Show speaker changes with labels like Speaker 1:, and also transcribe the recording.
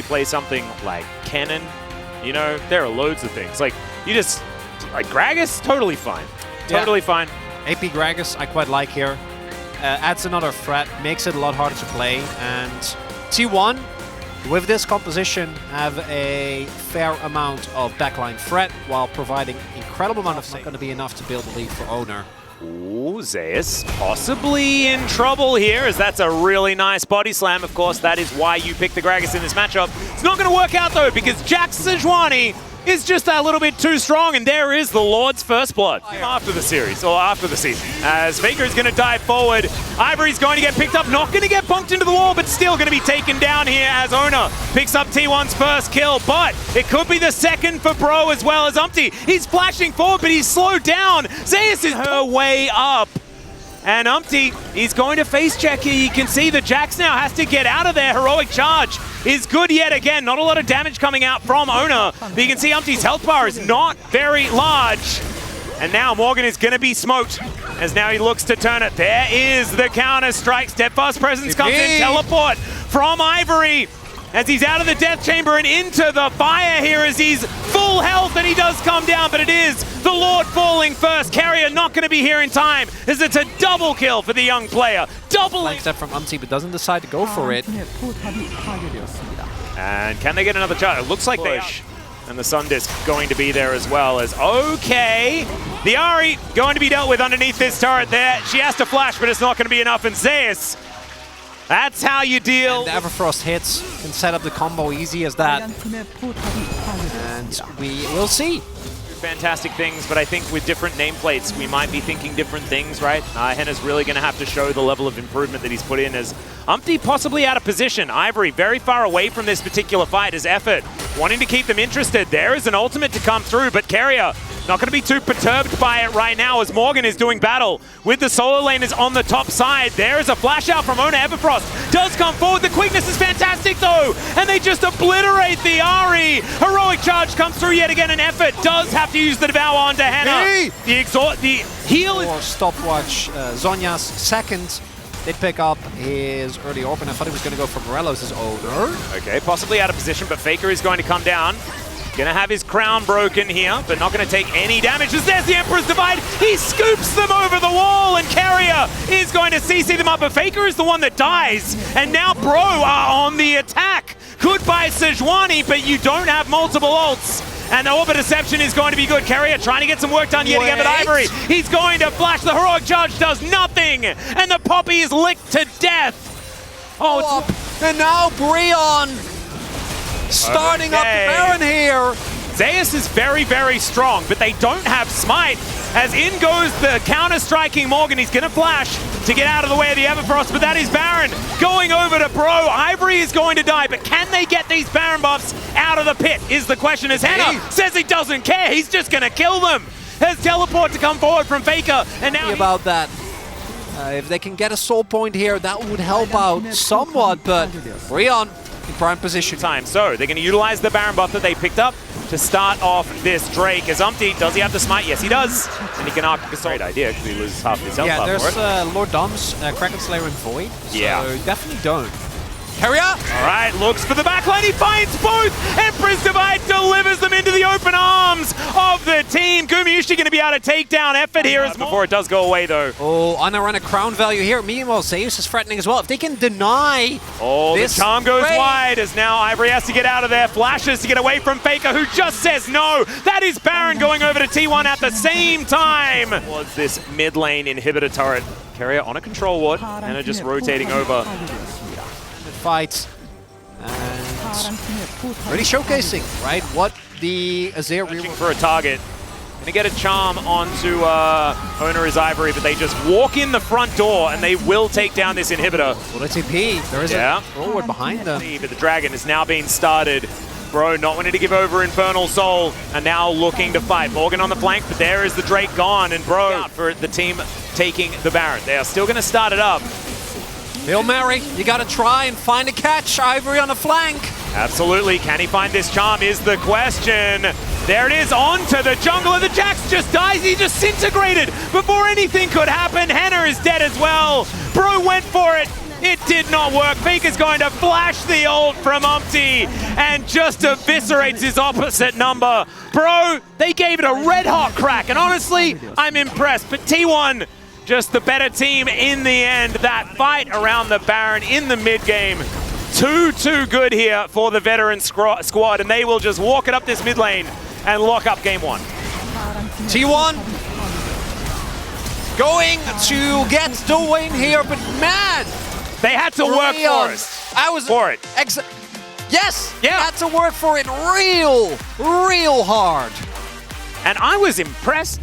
Speaker 1: play something like Cannon, you know, there are loads of things. Like, you just, like Gragas, totally fine. Totally fine.
Speaker 2: AP Gragas, I quite like here. Adds another threat, makes it a lot harder to play. And T1, with this composition, have a fair amount of backline threat while providing incredible amount of... Not going to be enough to build a lead for Owner.
Speaker 1: Ooh, Zeus possibly in trouble here, as that's a really nice body slam. Of course, that is why you picked the Gragas in this matchup. It's not going to work out, though, because Jack Sejuani is just a little bit too strong, and there is the Lord's first blood after the series, or after the season. As Faker is going to dive forward, Ivory's going to get picked up, not going to get bumped into the wall, but still going to be taken down here as Owner picks up T1's first kill, but it could be the second for Bro as well as Umpty. He's flashing forward, but he's slowed down. Zeus is her way up. And Umpty, he's going to face check here. You can see that Jax now has to get out of there. Heroic charge is good yet again. Not a lot of damage coming out from Owner. But you can see Umpty's health bar is not very large. And now Morgan is going to be smoked as now he looks to turn it. There is the counter strike. Steadfast Presence comes in. Teleport from Ivory as he's out of the death chamber and into the fire here as he's full health, and he does come down, but it is the Lord falling first. Carrier not going to be here in time as it's a double kill for the young player. Double
Speaker 2: step from Umpty, but doesn't decide to go for it.
Speaker 1: And can they get another charge? It looks like they are. And the Sun Disc going to be there as well as, okay, the Ahri going to be dealt with underneath this turret there. She has to flash, but it's not going to be enough. And Zeus, that's how you deal.
Speaker 2: And the Everfrost hits, can set up the combo easy as that. And we will see.
Speaker 1: Fantastic things, but I think with different nameplates, we might be thinking different things, right? Henna's really going to have to show the level of improvement that he's put in as Umpty possibly out of position. Ivory very far away from this particular fight as Effort wanting to keep them interested. There is an ultimate to come through, but Carrier not going to be too perturbed by it right now as Morgan is doing battle with the solo laners on the top side. There is a flash out from Owner. Everfrost does come forward. The quickness is fantastic though, and they just obliterate the Ahri. Heroic charge comes through yet again, and Effort does have to use the Devour onto Henna. The heal is...
Speaker 2: Stopwatch, Zhonya's second did pick up his early orb, and I thought he was going to go for Morellos' Owner.
Speaker 1: Okay, possibly out of position, but Faker is going to come down. Gonna have his crown broken here, but not gonna take any damage as there's the Emperor's Divide. He scoops them over the wall, and Carrier is going to CC them up, but Faker is the one that dies. And now Bro are on the attack. Goodbye Sejuani, but you don't have multiple ults. And the Orbit Deception is going to be good. Carrier trying to get some work done yet again, but Ivory, he's going to flash. The Heroic Charge does nothing, and the Poppy is licked to death. Oh,
Speaker 2: and now Brion starting up the Baron here.
Speaker 1: Zeus is very, very strong, but they don't have Smite. As in goes the counter-striking Morgan. He's going to flash to get out of the way of the Everfrost, but that is Baron going over to Bro. Ivory is going to die, but can they get these Baron buffs out of the pit is the question, as Henna says he doesn't care. He's just going to kill them. Has teleport to come forward from Faker, and now
Speaker 2: about that. If they can get a soul point here, that would help out somewhat, but Brion in prime position.
Speaker 1: So they're going to utilize the Baron buff that they picked up to start off this Drake. As Umpty, does he have the smite? Yes, he does. And he can arc a great idea because he loses half his health.
Speaker 2: Yeah, there's Lord Dom's Kraken Slayer and Void. So definitely don't. Carrier!
Speaker 1: All right, looks for the backline. He finds both. Emperor's Divide delivers them into the open arms of the team. Gumayushi going to be able to take down Effort here as before it does go away, though.
Speaker 2: Oh, on a crown value here. Meanwhile, Zeus is threatening as well. If they can deny
Speaker 1: this, the charm goes wide as now Ivory has to get out of there. Flashes to get away from Faker, who just says no. That is Baron going over to T1 at the same time. Was this mid lane inhibitor turret. Carrier on a control ward and just rotating over.
Speaker 2: Fights and really showcasing, right, what the Azir
Speaker 1: looking for a target. Gonna get a charm onto Owner is Ivory, but they just walk in the front door and they will take down this inhibitor.
Speaker 2: Well, it's TP. There is a forward behind them.
Speaker 1: But the dragon is now being started. Bro not wanting to give over Infernal Soul and now looking to fight. Morgan on the flank, but there is the Drake gone, and Bro out for the team taking the Baron. They are still gonna start it up.
Speaker 2: Hail Mary, you gotta try and find a catch. Ivory on the flank.
Speaker 1: Absolutely, can he find this charm is the question. There it is, onto the jungle, and the Jax just dies. He disintegrated before anything could happen. Henna is dead as well. Bro went for it. It did not work. Faker's going to flash the ult from Umpty and just eviscerates his opposite number. Bro, they gave it a red-hot crack, and honestly, I'm impressed. But T1, just the better team in the end. That fight around the Baron in the mid-game. Too good here for the veteran squad, and they will just walk it up this mid lane and lock up game one.
Speaker 2: T1 going to get the win here, but man,
Speaker 1: they had to work for it.
Speaker 2: I was
Speaker 1: for it.
Speaker 2: Yes,
Speaker 1: yeah,
Speaker 2: had to work for it real hard.
Speaker 1: And I was impressed